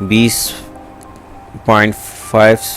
20.5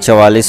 44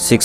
6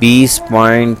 20.5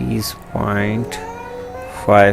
20.5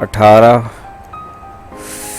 18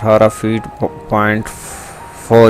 4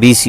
20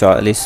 40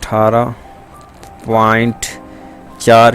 18.4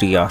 TR،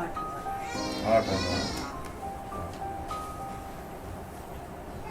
8,000۔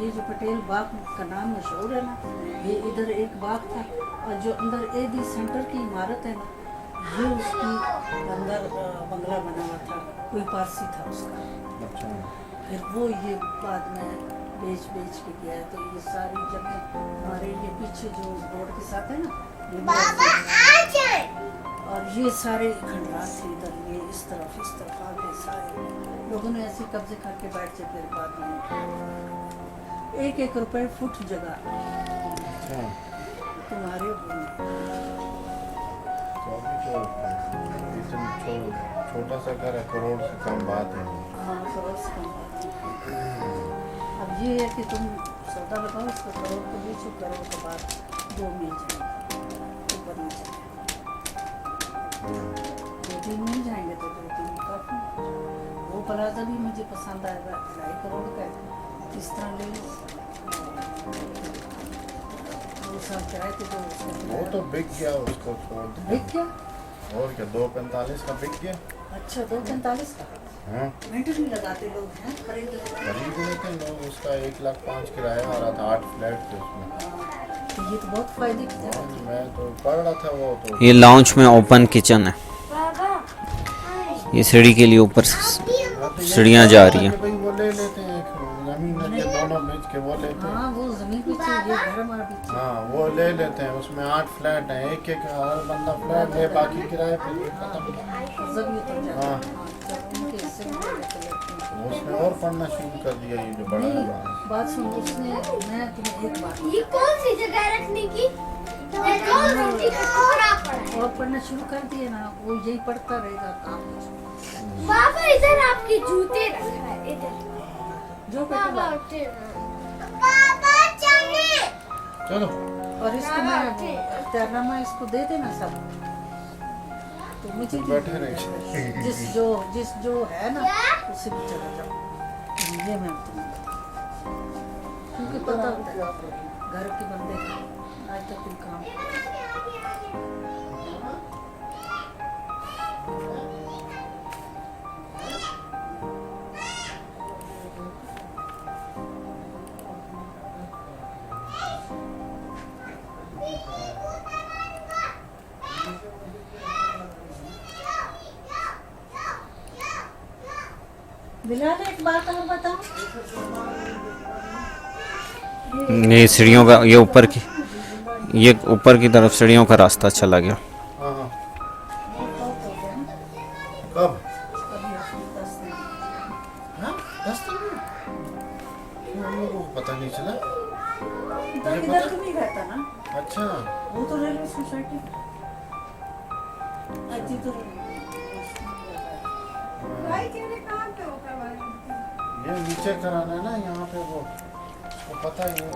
ये जो पटेल बाग का नाम मशहूर है ना, ये इधर एक बाग था, और जो अंदर एडी सेंटर की इमारत है ना, ये उसकी अंदर बंगला बना हुआ था, कोई पारसी था उसका। अच्छा फिर वो ये बाद में बेच के गया। तो ये सारी जगह हमारे ये पीछे जो रोड के साथ है ना, ये और ये सारे खंडरात थे इधर, ये इस तरफ आगे सारे लोगों ने ऐसे कब्जे करके बैठ जाते। फिर बाद में 1-1 रुपए फुट जगह अच्छा तुम्हारे तो अभी तो इतना छोटा सा घर है, करोड़ से कम बात है। हाँ करोड़ से कम बात है। अब ये है कि तुम सौदा लगाओ इसका, करोड़ को बेचो, करोड़ के बाद 2 मिल जाएंगे, ऊपर नहीं जाएंगे। 2-3 मिल जाएंगे तो 2-3 काफी। वो प्लाजा भी मुझे पसंद आएगा, 2.5 करोड़ का है, इस तरह ले लो। 2 साल किराए थे तो वो तो बिक गया, उसको छोड़ दो। बिक गया। और क्या 2.45 का बिक गया। अच्छा 2.45 का हाँ मिनट नहीं लगाते लोग हैं, खरीद लेते हैं। खरीद लेते हैं लोग, उसका 1,05,000 किराया आ रहा था, 8 फ्लैट थे उसमें। तो ये तो बहुत फायदे की जगह हाँ, थी। मैं तो पढ़ रहा था वो तो। ये लाउंज में ओपन किचन है, ये सीढ़ी के लिए ऊपर सीढ़ियाँ जा रही हैं। भाई वो ले लेते हैं, एक जमीन है के दोनों बेच के वो लेते हैं। हाँ वो जमीन पीछे, ये घर हमारा पीछे। हाँ वो ले लेते हैं, उसमें 8 फ्लैट हैं, एक हर बंदा फ्लैट ले, बाकी किराए पे खत्म। जब ये तो जाता हाँ। है, जब उनके हिस्से में ले लेते हैं। उसमें और पढ़ना शुरू कर दिया, ये जो बड़ा नहीं, है। बात सुनो, उसने मैं तुम्हें एक बात ये कौन सी जगह है रखने की? ये कौन रोटी का टुकड़ा पड़ा है? और पढ़ना शुरू कर दिए ना, वो यही पढ़ता रहेगा काम। बाबा इधर आपके जूते रखा है इधर। जो बाबा बेटा उठे ना। बाबा चले। चलो और इसको मैं तैरना मैं इसको दे देना सब, तो मुझे भी बैठे रहे। जिस जो है ना उसे भी चला जाओ। ये मैं तुम्हें क्योंकि पता होता है घर के बंदे का आज तक कोई काम बिलाल एक बात और बताओ, ये सीढ़ियों का, ये ऊपर की तरफ सीढ़ियों का रास्ता चला गया। हाँ हाँ कब? अभी 10 दिन हाँ 10 दिन में? हम लोगों को पता नहीं चला। इधर इधर तो नहीं रहता ना, अच्छा वो तो रेलवे सोसाइटी अच्छी तो ये नीचे कराना है ना, यहाँ पे वो उसको पता ही है।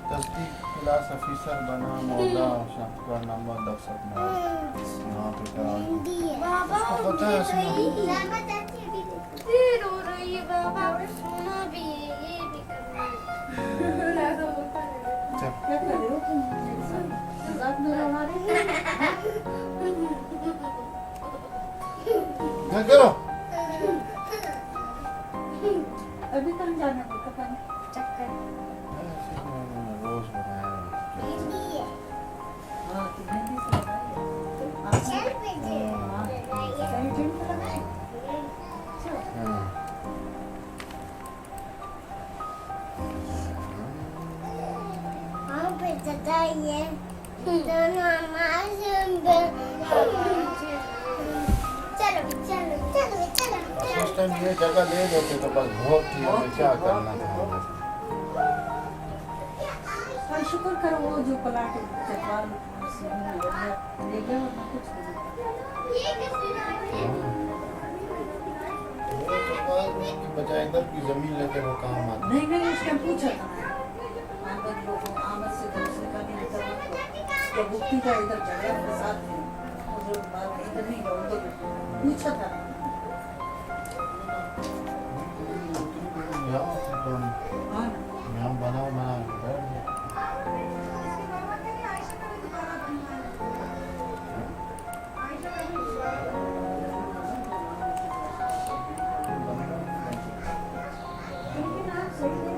तस्दीक क्लास ऑफिसर बना मौला शाहपुर नंबर 10 यहाँ पे करा। बाबा उसको पता है उसने। फिर रो रही है बाबा, सोना भी है, ये भी करना है। चल क्या कर रहे हो तुम मेरे साथ? मजाक में उड़ा रहे हो? क्या करो? अभी कहाँ जाना है पता नहीं। चक्कर रोज बनाया हाँ तो मेहंदी से लगाई है। आपने- चल पे दे। हाँ, सही टेंट पे लगाई? चलो। हाँ। हाँ पे दादा ये दोनों हमारे अंदर। चलो चलो चलो चलो उस टाइम ये जगह ले लेते तो बस बहुत थी, हमें क्या करना था। और शुक्र करो वो जो प्लाट चकवाल ले गया और कुछ नहीं। ये कैसे वो तो बाद में बजाय इधर की जमीन लेके वो काम आता। नहीं नहीं उसने पूछा था मैंने आमद लोगों आमद से दूसरे का भी इधर तो बुक्ति का इधर झगड़ा के साथ थे और बात इधर नहीं गया उधर पूछा था हाँ ना। यहाँ बना के बैठ गए। लेकिन आप सही नहीं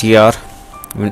TR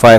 5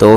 2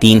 3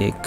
1.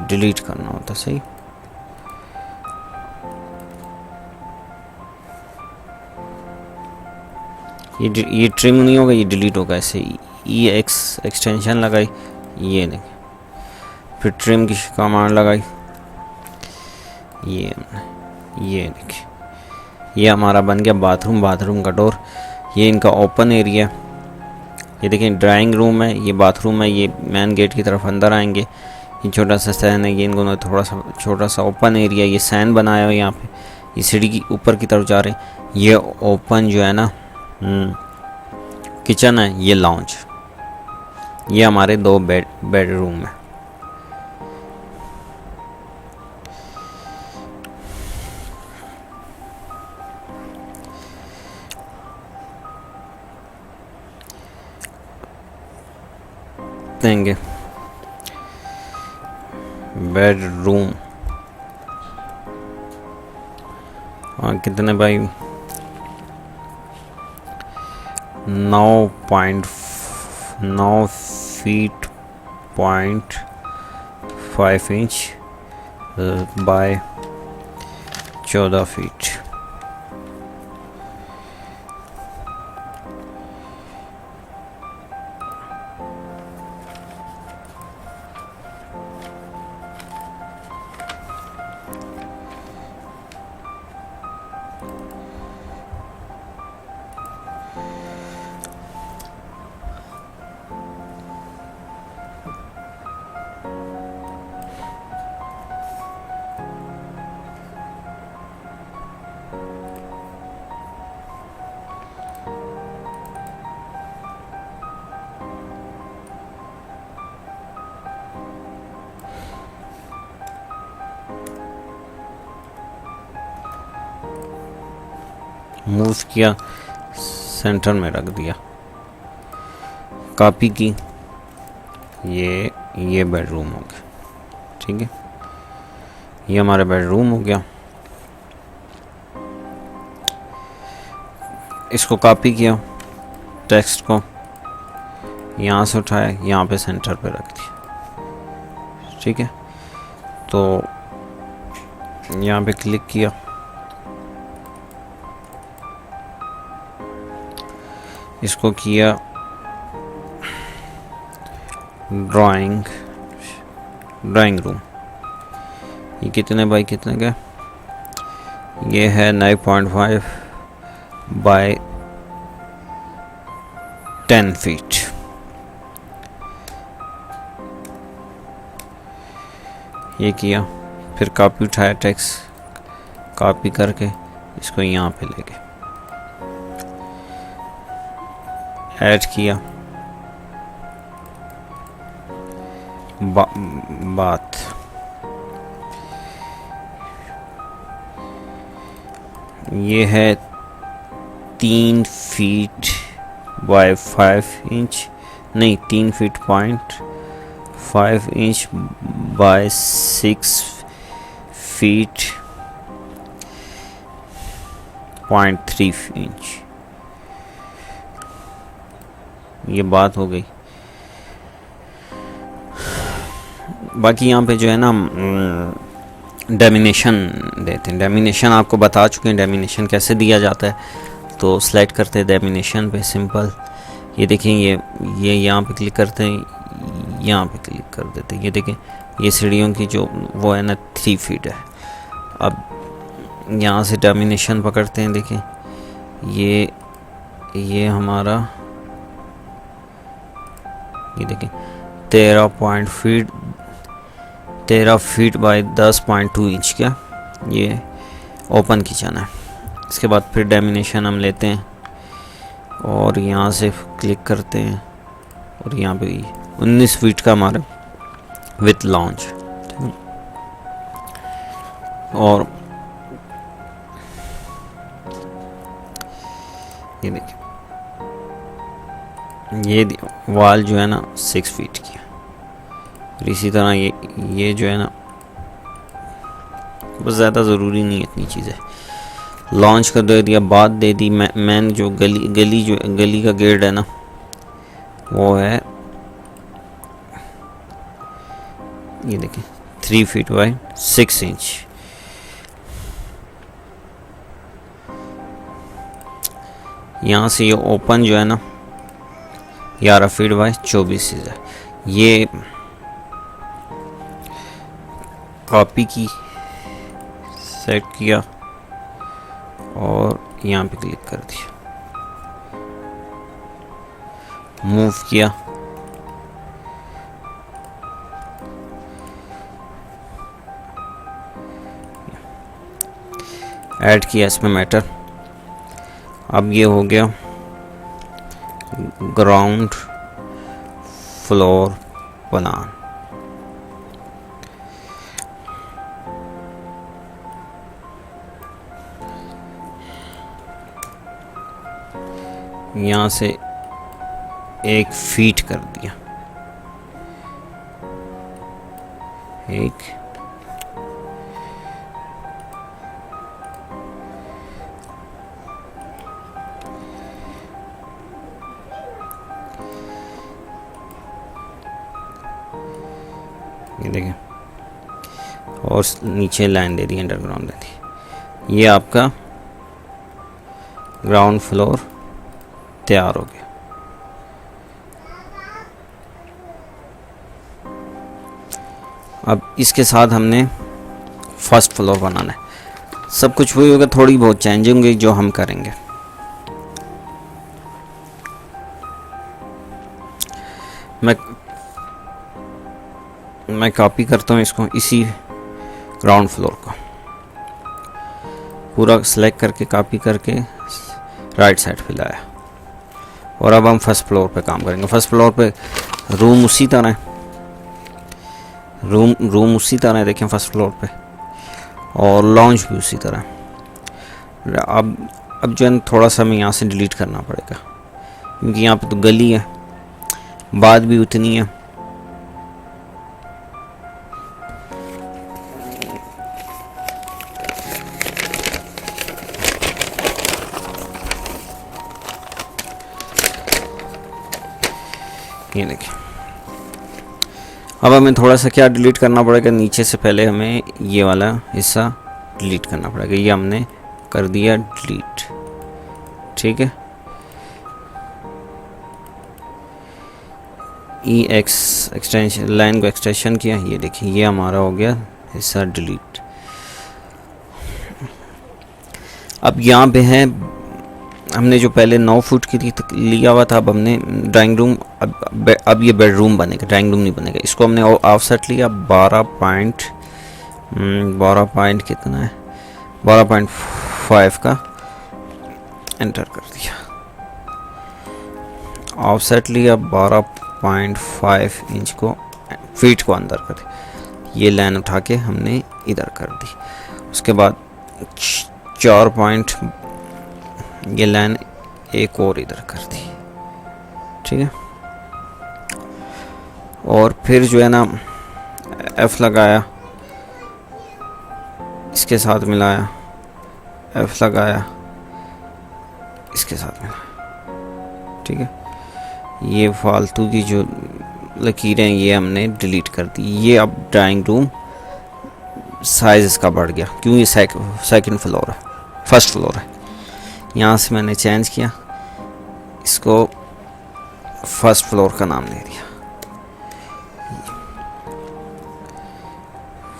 डिलीट करना होता है, सही। ये ट्रिम नहीं होगा, ये डिलीट होगा ऐसे। ई एक्स एक्सटेंशन लगाई, ये नहीं, फिर ट्रिम की कमांड लगाई, ये देखिए ये हमारा बन गया बाथरूम का डोर। ये इनका ओपन एरिया, ये देखिए ड्राइंग रूम है, ये बाथरूम है, ये मेन गेट की तरफ अंदर आएंगे। ये छोटा सा सैन है, ये इनको थोड़ा सा छोटा सा ओपन एरिया, ये सैन बनाया हुआ है यहाँ पे। ये सीढ़ी की ऊपर की तरफ जा रहे हैं, ये ओपन जो है ना किचन है, ये लॉन्च। ये हमारे 2 बेडरूम है। देंगे बेडरूम और कितने भाई 9 feet 0.5 inch by 14 feet. Move किया, सेंटर में रख दिया, कॉपी की, ये बेडरूम हो गया, ठीक है। ये हमारा बेडरूम हो गया। इसको कॉपी किया, टेक्स्ट को यहाँ से उठाया, यहाँ पे सेंटर पे रख दिया, ठीक है। तो यहाँ पे क्लिक किया, इसको किया ड्राइंग रूम। ये कितने बाई कितने का, ये है 9.5 बाय 10 फीट। ये किया, फिर कॉपी उठाया, टेक्स्ट कॉपी करके इसको यहाँ पे ले गए, ऐड किया, बात। ये है 3 फीट बाय 5 इंच, नहीं 3 feet 0.5 inch by 6 feet 0.3 inch. ये बात हो गई। बाकी यहाँ पे जो है ना डेमिनेशन देते हैं। डेमिनेशन आपको बता चुके हैं डेमिनेशन कैसे दिया जाता है, तो सेलेक्ट करते हैं डेमिनेशन पे, सिंपल। ये देखें, ये यहाँ पे क्लिक करते हैं, यहाँ पे क्लिक कर देते हैं। ये देखें, ये सीढ़ियों की जो वो है ना 3 फीट है। अब यहाँ से डेमिनेशन पकड़ते हैं, देखें ये हमारा, ये देखें 13 फीट बाय 10.2 इंच का ये ओपन किचन है। इसके बाद फिर डेमिनेशन हम लेते हैं और यहाँ से क्लिक करते हैं और यहाँ पे 19 फीट का हमारा विथ लॉन्च। और ये देखिए, ये वॉल जो है ना 6 फीट की है। और इसी तरह ये जो है ना, बस ज़्यादा ज़रूरी नहीं है इतनी चीज़ें। लॉन्च कर दे दिया, बात दे दी। मैन जो गली का गेट है ना, वो है, ये देखें 3 feet बाई 6 इंच। यहाँ से ये ओपन जो है ना 11 फीट बाई 24 इंच है। ये कॉपी की, सेट किया और यहाँ पे क्लिक कर दिया, मूव किया, ऐड किया इसमें मैटर। अब ये हो गया ग्राउंड फ्लोर प्लान। यहाँ से 1 फीट कर दिया, 1 ये देखें, और नीचे लाइन दे दी, अंडरग्राउंड दे दी। ये आपका ग्राउंड फ्लोर तैयार हो गया। अब इसके साथ हमने फर्स्ट फ्लोर बनाना है। सब कुछ वही होगा, थोड़ी बहुत चेंज होंगे जो हम करेंगे। मैं कॉपी करता हूँ इसको, इसी ग्राउंड फ्लोर को पूरा सेलेक्ट करके कॉपी करके राइट साइड पे लाया। और अब हम फर्स्ट फ्लोर पे काम करेंगे। फर्स्ट फ्लोर पे रूम उसी तरह है, रूम उसी तरह है, देखें फर्स्ट फ्लोर पे, और लॉन्च भी उसी तरह है। अब जो है थोड़ा सा हमें यहाँ से डिलीट करना पड़ेगा, क्योंकि यहाँ पे तो गली है, बात भी उतनी है। ये देखिए, अब हमें थोड़ा सा क्या डिलीट करना पड़ेगा, नीचे से पहले हमें ये वाला हिस्सा डिलीट करना पड़ेगा। ये हमने कर दिया डिलीट, ठीक है। एक्सटेंशन लाइन को एक्सटेंशन किया, ये देखिए ये हमारा हो गया हिस्सा डिलीट। अब यहाँ पे है, हमने जो पहले 9 फुट की लिया हुआ था, अब हमने ड्राइंग रूम, अब ये बेडरूम बनेगा, ड्राइंग रूम नहीं बनेगा। इसको हमने ऑफसेट लिया 12 पॉइंट कितना है, 12.5 का एंटर कर दिया। ऑफसेट लिया 12.5 इंच को, फीट को अंदर कर दिया। ये लाइन उठा के हमने इधर कर दी। उसके बाद 4 पॉइंट, ये लाइन एक और इधर कर दी, ठीक है। और फिर जो है ना F लगाया, इसके साथ मिलाया, F लगाया, इसके साथ मिलाया, ठीक है। ये फालतू की जो लकीरें ये हमने डिलीट कर दी। ये अब ड्राइंग रूम साइज इसका बढ़ गया, क्यों, ये सेकंड फ्लोर है, फर्स्ट फ्लोर है। यहाँ से मैंने चेंज किया, इसको फर्स्ट फ्लोर का नाम दे दिया,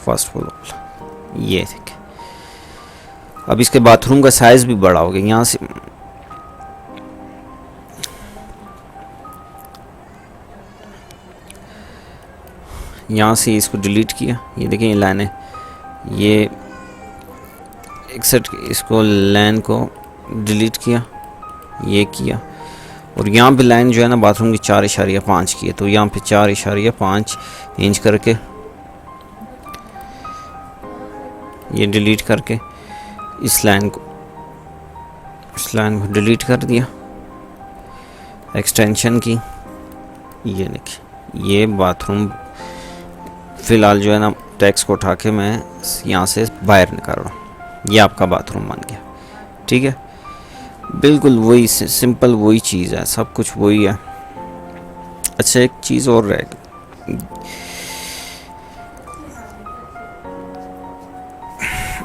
फर्स्ट फ्लोर। ये देखिए, अब इसके बाथरूम का साइज भी बड़ा हो गया। यहाँ से इसको डिलीट किया, ये देखिए ये लाइन है, ये एक्सेट, इसको लाइन को डिलीट किया, ये किया। और यहाँ पे लाइन जो है ना बाथरूम की 4.5 की है, तो यहाँ पे 4.5 इंच करके ये डिलीट करके इस लाइन को डिलीट कर दिया, एक्सटेंशन की। ये देखिए, ये बाथरूम फ़िलहाल जो है ना टेक्स्ट को उठा के मैं यहाँ से बाहर निकाल रहा हूँ। ये आपका बाथरूम बन गया, ठीक है। बिल्कुल वही सिंपल वही चीज़ है, सब कुछ वही है। अच्छा, एक चीज़ और रहेगी,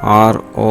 RO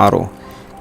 RO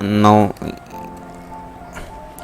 9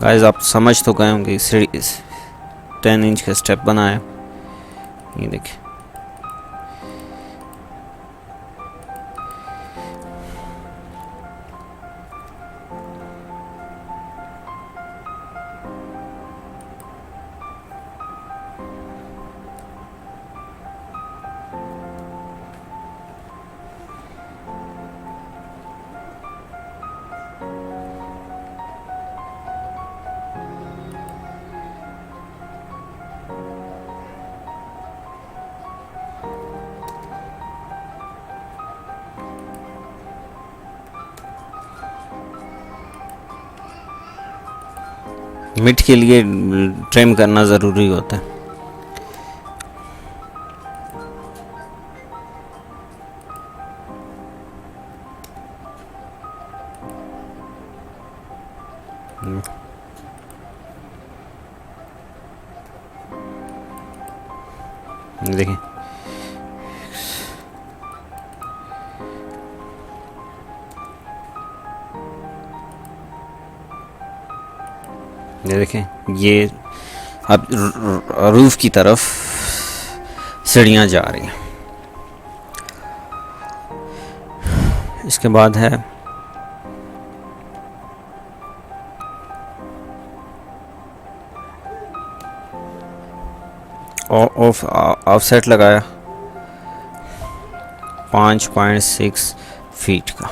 गाइस आप समझ तो गए होंगे, 10 इंच का स्टेप बनाया, ये देखिए। मिड के लिए ट्रिम करना ज़रूरी होता है। देखिए ये देखें, ये अब रूफ की तरफ सीढ़ियाँ जा रही हैं। इसके बाद है ऑफसेट लगाया 5.6 फीट का।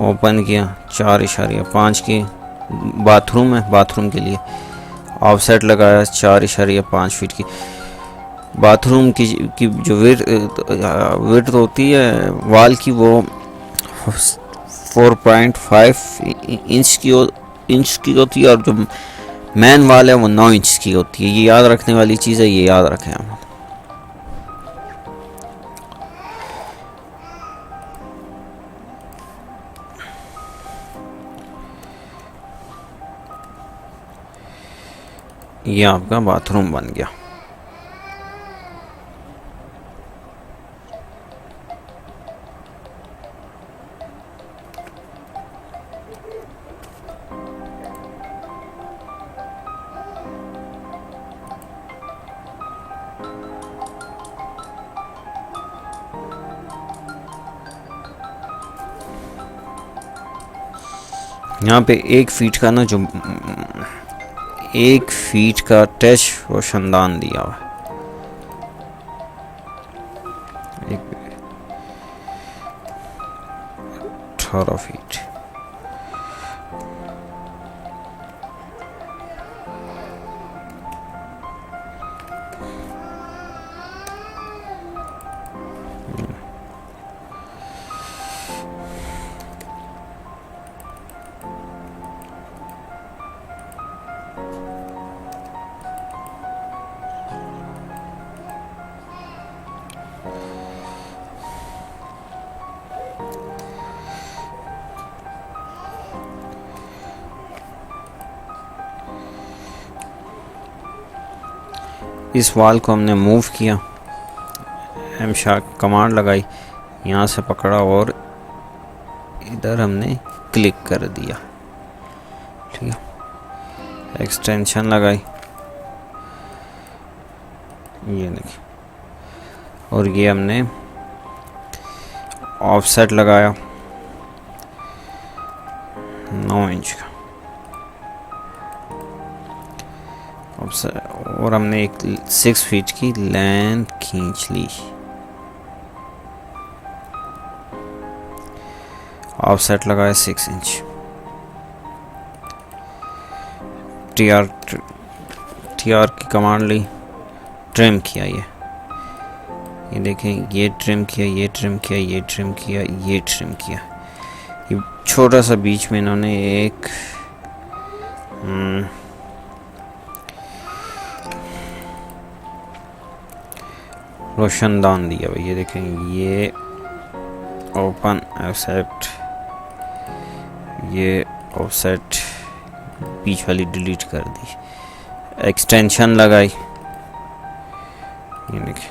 ओपन किया 4.5 की, बाथरूम है, बाथरूम के लिए ऑफसेट लगाया 4.5 फीट की। बाथरूम की जो विड्थ होती है वॉल की, वो 4.5 इंच की होती है, और जो मेन वॉल है वो 9 इंच की होती है। ये याद रखने वाली चीज़ है, ये याद रखें हम। ये आपका बाथरूम बन गया। यहाँ पे 1 फीट का ना, जो 1 फीट का टच रोशनदान दिया हुआ है। 18 फीट। इस वाल को हमने मूव किया, हमेशा कमांड लगाई, यहाँ से पकड़ा और इधर हमने क्लिक कर दिया, ठीक है। एक्सटेंशन लगाई, ये देखिए, और ये हमने ऑफसेट लगाया 9 इंच का, और हमने एक 6 फीट की लेंथ खींच ली। ऑफसेट लगाया 6 इंच। टीआर की कमांड ली, ट्रिम किया। ये देखें, ये ट्रिम किया, ये ट्रिम किया, ये ट्रिम किया, ये ट्रिम किया। ये छोटा सा बीच में इन्होंने एक रोशनदान दिया भाई। ये देखें, ये ओपन ऑफसेट, ये ऑफसेट बीच वाली डिलीट कर दी। एक्सटेंशन लगाई, ये देखिए,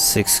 6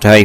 2.5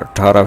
18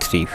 3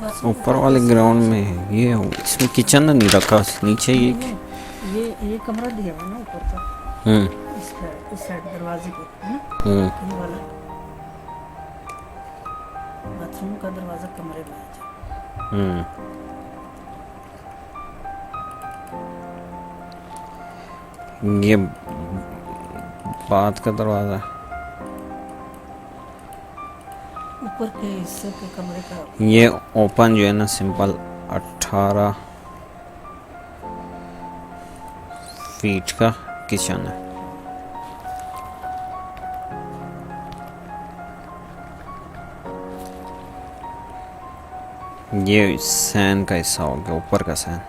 बस ऊपर वाले ग्राउंड में ये इसमें किचन नहीं रखा नीचे ये ये कमरा दिया हुआ है ना ऊपर का, इस साइड दरवाजे को है ना, ये वाला बाथरूम का दरवाजा कमरे में है। ये बात का दरवाजा ऊपर के हिस्से के कमरे का ये ओपन जो है ना सिंपल 18 फीट का किचन है। ये सैन का हिस्सा हो गया, ऊपर का सैन।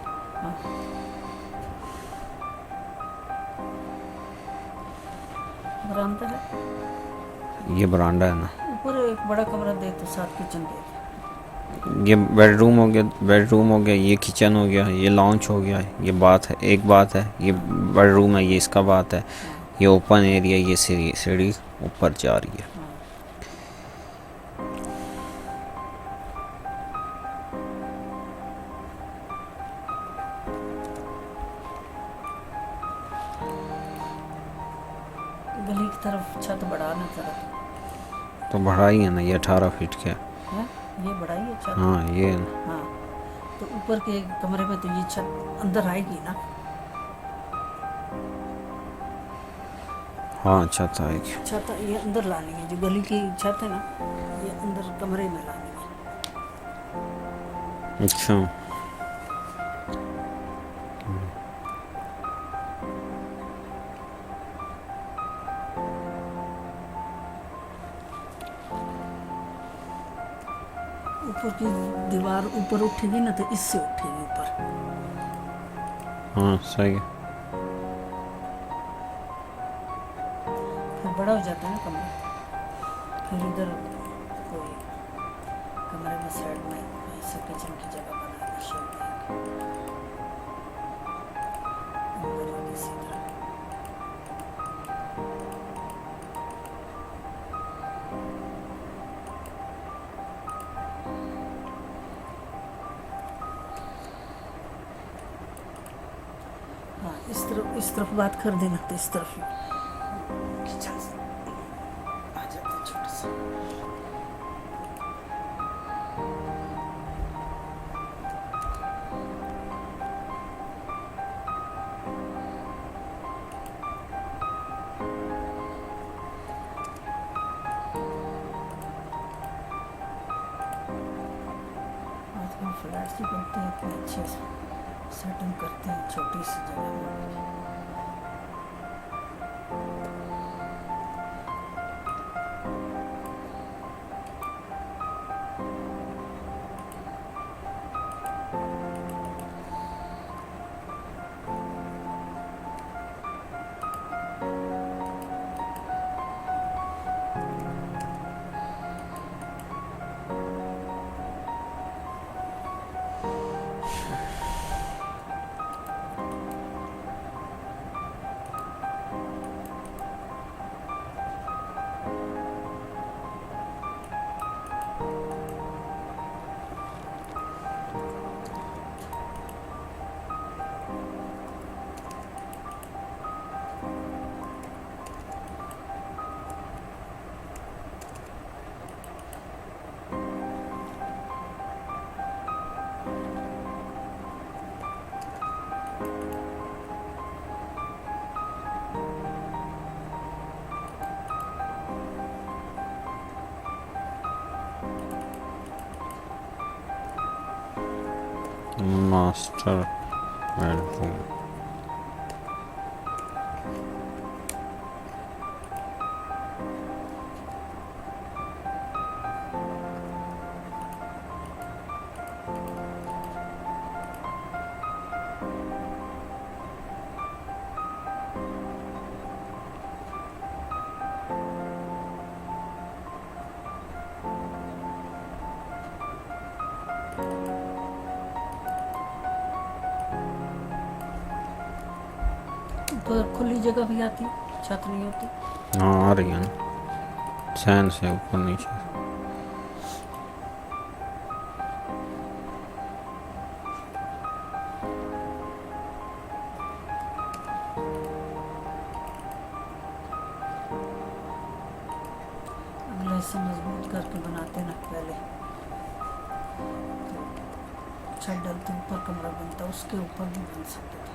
बरामदा है, ये बरांडा है ना। ऊपर एक बड़ा कमरा दे तो साथ किचन दे। ये बेडरूम हो गया, ये किचन हो गया, ये लॉन्च हो गया, ये बात है, एक बात है, ये बेडरूम है, ये इसका बात है, ये ओपन एरिया, ये सीढ़ी ऊपर जा रही है। गली की तरफ छत बढ़ाना जरा, तो बढ़ा ही है ना, ये 18 फीट का है ये बढ़ाई है छत। हाँ ये है ना। हाँ तो ऊपर के कमरे में तो ये छत अंदर आएगी ना। हाँ छत आएगी। छत ये अंदर लानी है, जो गली की छत है ना, ये अंदर कमरे में लानी है। अच्छा ऊपर की दीवार ऊपर उठेगी ना तो इससे उठेगी ऊपर। हाँ सही है। फिर बड़ा हो जाता है ना कमरा, फिर इधर कोई कमरे में साइड में ऐसे किचन की जगह बनाना शेड अंदर किसी तरह। हाँ इस तरफ बात कर देना तो इस तरफ किचन से आ जाता है छोटा सा। आजकल फ्लैट्स ही बनते हैं इतने अच्छे से, सेटिंग करते हैं छोटी सी जगह में। मास्टर बेडरूम तो खुली जगह भी आती, छत नहीं होती। हाँ आ रही है ना। चैन से ऊपर नीचे. अगले से मजबूत करके बनाते ना पहले, तो छत डलते ऊपर कमरा बनता, उसके ऊपर भी बन सकते थे.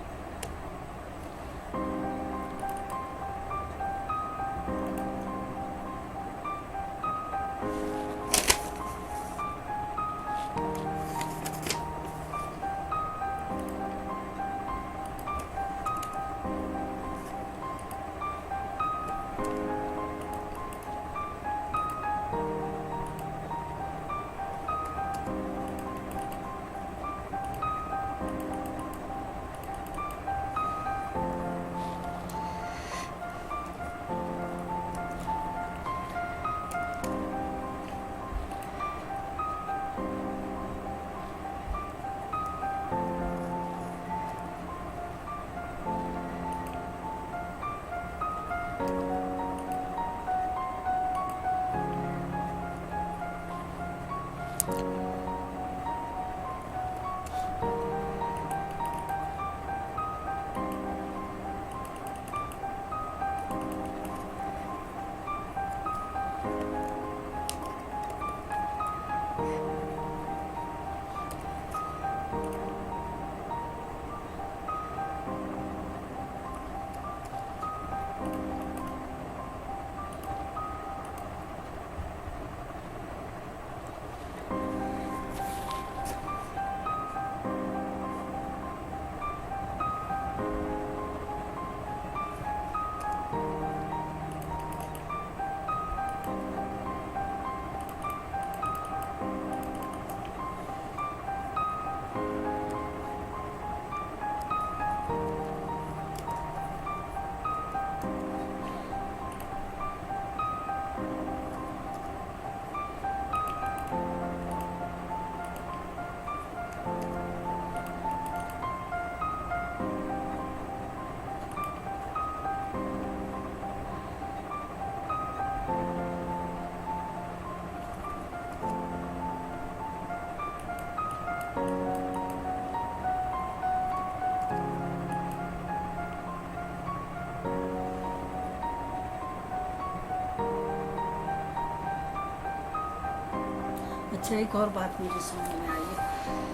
अच्छा, एक और बात मुझे समझ में आई है,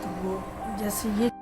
तो वो जैसे ये